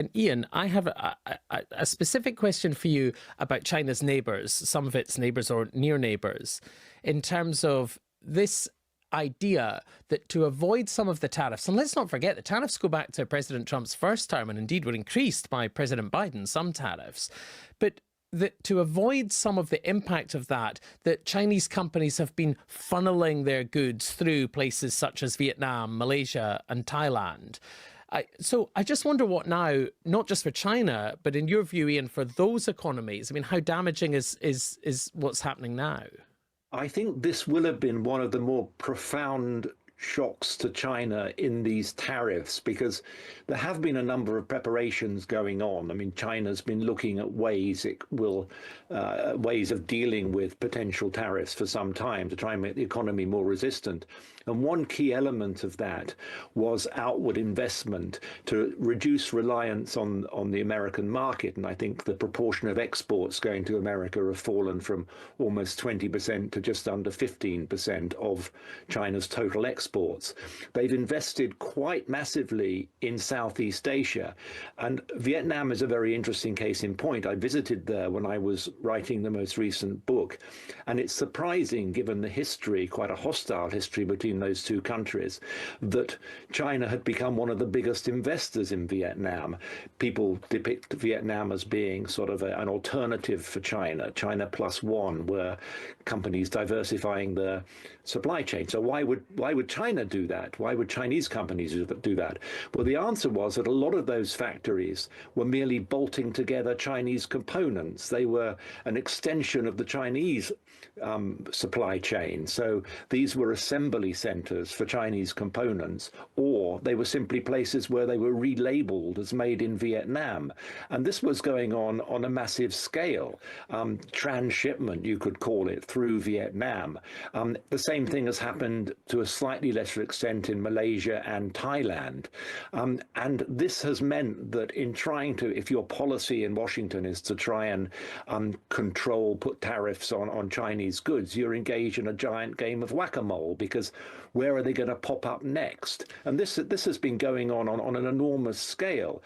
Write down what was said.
And Ian, I have a specific question for you about China's neighbours, some of its neighbours or near neighbours, in terms of this idea that to avoid some of the tariffs, and let's not forget the tariffs go back to President Trump's first term and indeed were increased by President Biden, some tariffs, but that to avoid some of the impact of that Chinese companies have been funneling their goods through places such as Vietnam, Malaysia and Thailand. So I just wonder what now, not just for China, but in your view, Ian, for those economies, I mean, how damaging is what's happening now? I think this will have been one of the more profound shocks to China in these tariffs because there have been a number of preparations going on. I mean, China's been looking at ways ways of dealing with potential tariffs for some time to try and make the economy more resistant. And one key element of that was outward investment to reduce reliance on the American market. And I think the proportion of exports going to America have fallen from almost 20% to just under 15% of China's total exports. They've invested quite massively in Southeast Asia. And Vietnam is a very interesting case in point. I visited there when I was writing the most recent book. And it's surprising, given the history, quite a hostile history between those two countries, that China had become one of the biggest investors in Vietnam. People depict Vietnam as being sort of an alternative for China, China plus one, where companies diversifying their supply chain. So why would China do that? Why would Chinese companies do that? Well, the answer was that a lot of those factories were merely bolting together Chinese components. They were an extension of the Chinese supply chain. So these were assembly centers for Chinese components, or they were simply places where they were relabeled as made in Vietnam. And this was going on a massive scale. Transshipment, you could call it, through Vietnam. The same thing has happened to a slightly lesser extent in Malaysia and Thailand. And this has meant that in trying to, if your policy in Washington is to try and put tariffs on Chinese goods, you're engaged in a giant game of whack-a-mole, because where are they going to pop up next? And this has been going on an enormous scale.